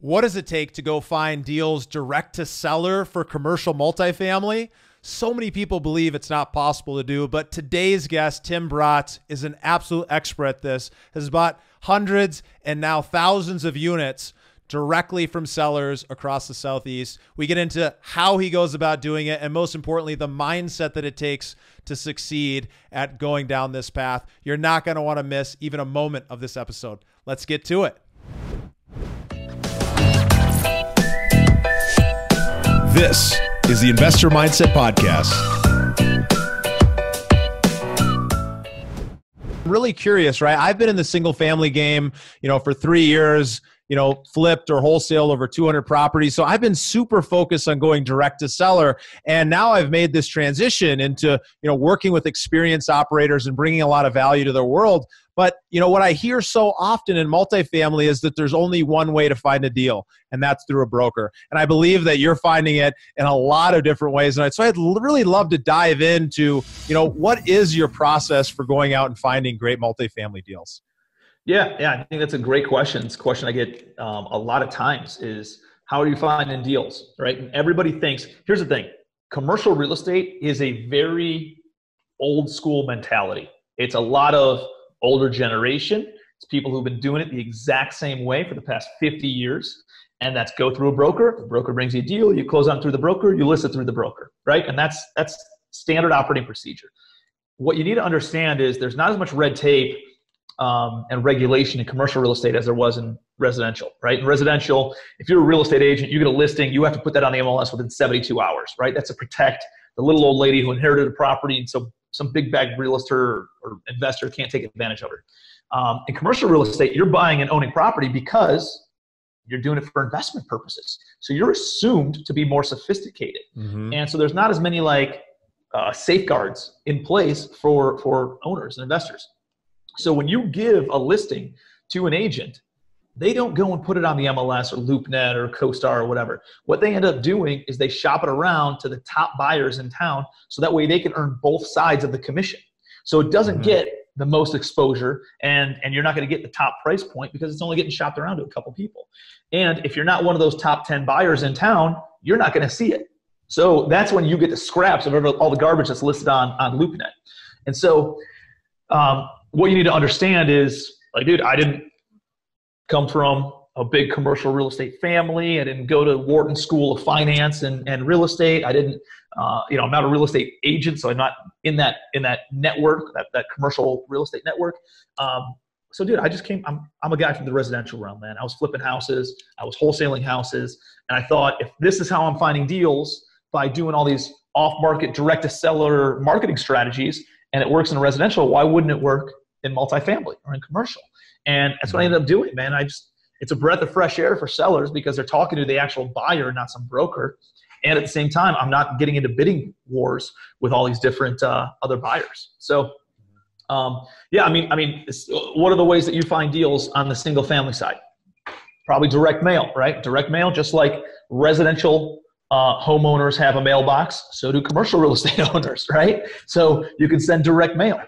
What does it take to go find deals direct to seller for commercial multifamily? So many people believe it's not possible to do, but today's guest, Tim Bratz, is an absolute expert at this, has bought hundreds and now thousands of units directly from sellers across the Southeast. We get into how he goes about doing it, and most importantly, the mindset that it takes to succeed at going down this path. You're not going to want to miss even a moment of this episode. Let's get to it. This is the Investor Mindset Podcast. I'm really curious, right? I've been in the single family game, for 3 years, flipped or wholesale over 200 properties. So I've been super focused on going direct to seller. And now I've made this transition into, working with experienced operators and bringing a lot of value to their world. But, what I hear so often in multifamily is that there's only one way to find a deal, and that's through a broker. And I believe that you're finding it in a lot of different ways. And so I'd really love to dive into, what is your process for going out and finding great multifamily deals? Yeah, I think that's a great question. It's a question I get a lot of times is, how are you finding deals, right? And everybody thinks, here's the thing, commercial real estate is a very old school mentality. It's a lot of older generation. It's people who've been doing it the exact same way for the past 50 years. And that's go through a broker. The broker brings you a deal. You close on through the broker. You list it through the broker, right? And that's standard operating procedure. What you need to understand is there's not as much red tape and regulation in commercial real estate as there was in residential, right? In residential, if you're a real estate agent, you get a listing, you have to put that on the MLS within 72 hours, right? That's to protect the little old lady who inherited a property, and so some big bag realtor or investor can't take advantage of it. In commercial real estate, you're buying and owning property because you're doing it for investment purposes. So you're assumed to be more sophisticated. Mm-hmm. And so there's not as many safeguards in place for owners and investors. So when you give a listing to an agent, they don't go and put it on the MLS or LoopNet or CoStar or whatever. What they end up doing is they shop it around to the top buyers in town, so that way they can earn both sides of the commission. So it doesn't get the most exposure, and you're not going to get the top price point because it's only getting shopped around to a couple people. And if you're not one of those top 10 buyers in town, you're not going to see it. So that's when you get the scraps of all the garbage that's listed on LoopNet. And so what you need to understand is, dude, I didn't come from a big commercial real estate family. I didn't go to Wharton School of Finance and real estate. I didn't, I'm not a real estate agent, so I'm not in that network, that commercial real estate network. So dude, I'm a guy from the residential realm, man. I was flipping houses, I was wholesaling houses, and I thought, if this is how I'm finding deals by doing all these off-market, direct-to-seller marketing strategies, and it works in residential, why wouldn't it work in multifamily or in commercial? And that's what I ended up doing, man. It's a breath of fresh air for sellers because they're talking to the actual buyer, not some broker. And at the same time, I'm not getting into bidding wars with all these different other buyers. So, what are the ways that you find deals on the single family side? Probably direct mail, right? Direct mail, just like residential homeowners have a mailbox, so do commercial real estate owners, right? So you can send direct mail.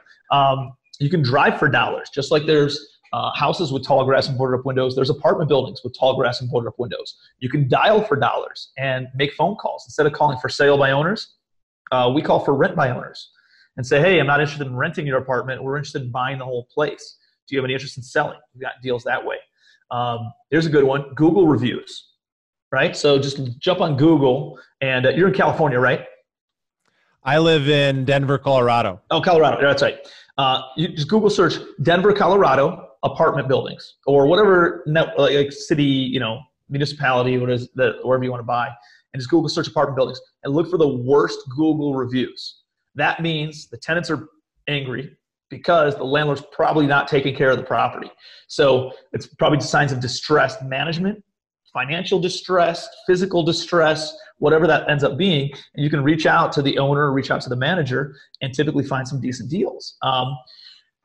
You can drive for dollars, just like there's houses with tall grass and boarded up windows. There's apartment buildings with tall grass and boarded up windows. You can dial for dollars and make phone calls. Instead of calling for sale by owners, we call for rent by owners and say, hey, I'm not interested in renting your apartment. We're interested in buying the whole place. Do you have any interest in selling? We've got deals that way. Here's a good one, Google reviews, right? So just jump on Google, and you're in California, right? I live in Denver, Colorado. Oh, Colorado. That's right. You just Google search Denver, Colorado apartment buildings, or whatever city, municipality, wherever you want to buy, and just Google search apartment buildings and look for the worst Google reviews. That means the tenants are angry because the landlord's probably not taking care of the property. So it's probably signs of distressed management, financial distress, physical distress, whatever that ends up being. And you can reach out to the owner, reach out to the manager, and typically find some decent deals.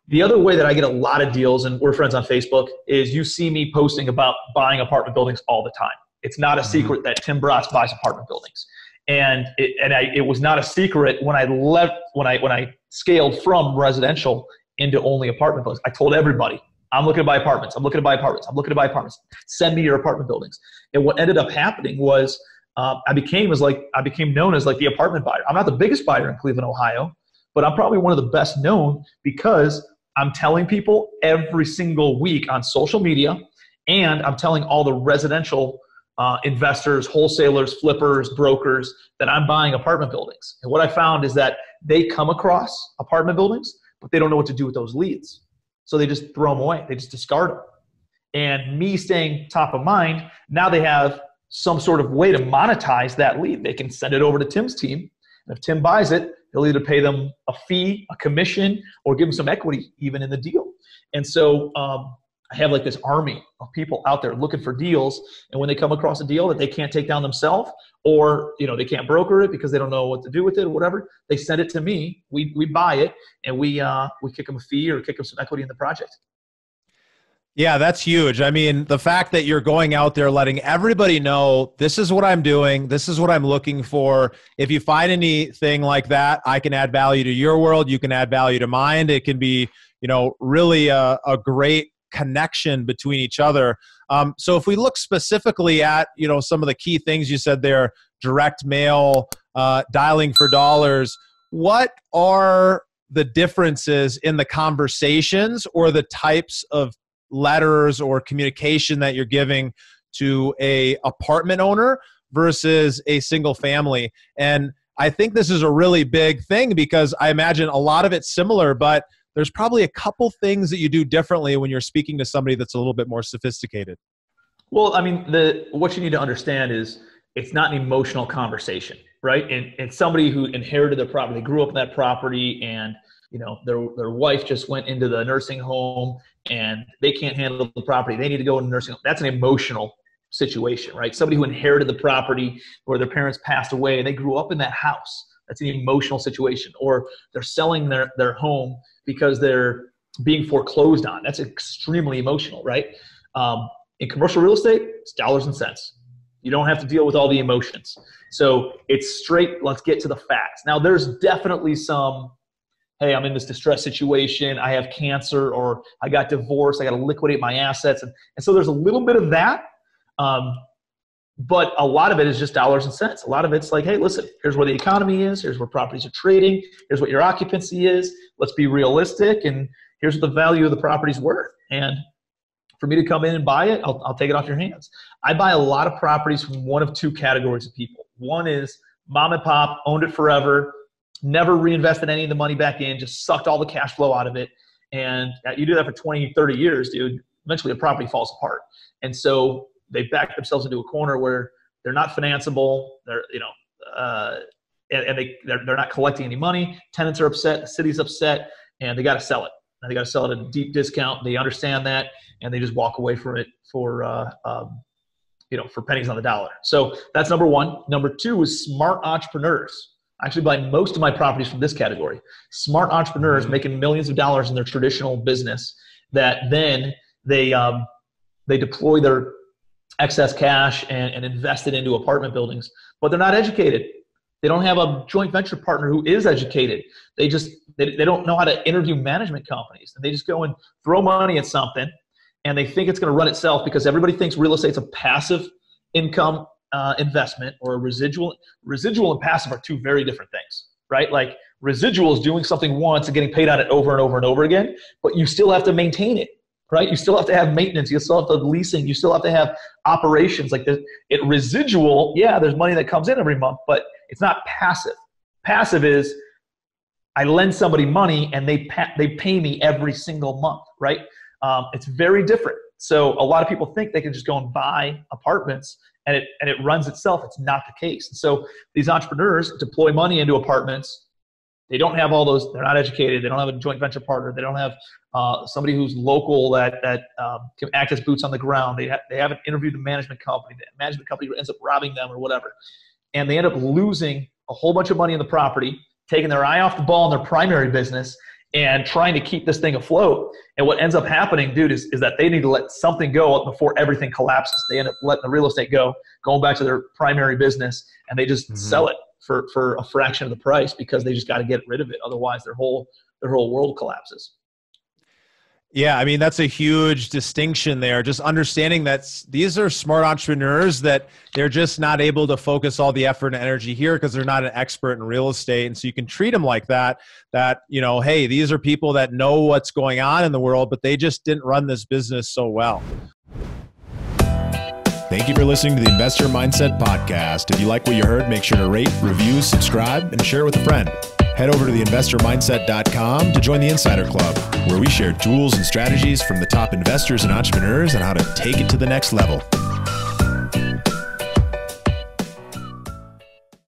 The other way that I get a lot of deals, and we're friends on Facebook, is you see me posting about buying apartment buildings all the time. It's not a secret that Tim Bratz buys apartment buildings. And it was not a secret when I scaled from residential into only apartment buildings. I told everybody, I'm looking to buy apartments. I'm looking to buy apartments. I'm looking to buy apartments. Send me your apartment buildings. And what ended up happening was I became known as like the apartment buyer. I'm not the biggest buyer in Cleveland, Ohio, but I'm probably one of the best known because I'm telling people every single week on social media, and I'm telling all the residential investors, wholesalers, flippers, brokers that I'm buying apartment buildings. And what I found is that they come across apartment buildings, but they don't know what to do with those leads. So they just throw them away. They just discard them. And me staying top of mind, now they have some sort of way to monetize that lead. They can send it over to Tim's team. And if Tim buys it, he'll either pay them a fee, a commission, or give them some equity even in the deal. And so I have like this army of people out there looking for deals. And when they come across a deal that they can't take down themselves, or they can't broker it because they don't know what to do with it or whatever, they send it to me. We buy it, and we kick them a fee or kick them some equity in the project. Yeah, that's huge. I mean, the fact that you're going out there letting everybody know, this is what I'm doing, this is what I'm looking for. If you find anything like that, I can add value to your world, you can add value to mine. It can be, really a great connection between each other. So if we look specifically at, some of the key things you said there, direct mail, dialing for dollars, what are the differences in the conversations or the types of letters or communication that you're giving to a apartment owner versus a single family? And I think this is a really big thing because I imagine a lot of it's similar, but there's probably a couple things that you do differently when you're speaking to somebody that's a little bit more sophisticated. Well, I mean, what you need to understand is it's not an emotional conversation, right? And somebody who inherited their property, they grew up in that property, and their wife just went into the nursing home and they can't handle the property. They need to go in the nursing home. That's an emotional situation, right? Somebody who inherited the property or their parents passed away and they grew up in that house. That's an emotional situation. Or they're selling their home because they're being foreclosed on. That's extremely emotional, right? In commercial real estate, it's dollars and cents. You don't have to deal with all the emotions. So it's straight, let's get to the facts. Now, there's definitely some, hey, I'm in this distressed situation, I have cancer, or I got divorced, I got to liquidate my assets. And so there's a little bit of that, but a lot of it is just dollars and cents. A lot of it's like, hey, listen, here's where the economy is, here's where properties are trading, here's what your occupancy is, let's be realistic, and here's what the value of the property's worth. And for me to come in and buy it, I'll take it off your hands. I buy a lot of properties from one of two categories of people. One is mom and pop, owned it forever, never reinvested any of the money back in, just sucked all the cash flow out of it. And you do that for 20, 30 years, dude, eventually a property falls apart. And so they back themselves into a corner where they're not financeable, they're not collecting any money, tenants are upset, the city's upset, and they got to sell it. And they got to sell it at a deep discount. They understand that, and they just walk away from it for pennies on the dollar. So that's number one. Number two is smart entrepreneurs. I actually buy most of my properties from this category. Smart entrepreneurs making millions of dollars in their traditional business that then they deploy their excess cash and invest it into apartment buildings, but they're not educated. They don't have a joint venture partner who is educated. They don't know how to interview management companies. And they just go and throw money at something, and they think it's going to run itself because everybody thinks real estate's a passive income investment, or a residual. Residual and passive are two very different things, right? Like residual is doing something once and getting paid on it over and over and over again, but you still have to maintain it, right? You still have to have maintenance. You still have to have leasing. You still have to have operations. Like residual, yeah, there's money that comes in every month, but it's not passive. Passive is I lend somebody money and they pay me every single month, right? It's very different. So a lot of people think they can just go and buy apartments and it runs itself. It's not the case. And so these entrepreneurs deploy money into apartments. They don't have all those. They're not educated. They don't have a joint venture partner. They don't have somebody who's local that can act as boots on the ground. They haven't interviewed the management company. The management company ends up robbing them or whatever. And they end up losing a whole bunch of money in the property, taking their eye off the ball in their primary business, and trying to keep this thing afloat. And what ends up happening, dude, is that they need to let something go before everything collapses. They end up letting the real estate go, going back to their primary business, and they just sell it for a fraction of the price because they just got to get rid of it. Otherwise, their whole world collapses. Yeah, I mean, that's a huge distinction there. Just understanding that these are smart entrepreneurs that they're just not able to focus all the effort and energy here because they're not an expert in real estate. And so you can treat them like that, hey, these are people that know what's going on in the world, but they just didn't run this business so well. Thank you for listening to the Investor Mindset Podcast. If you like what you heard, make sure to rate, review, subscribe, and share it with a friend. Head over to theinvestormindset.com to join the Insider Club, where we share tools and strategies from the top investors and entrepreneurs on how to take it to the next level.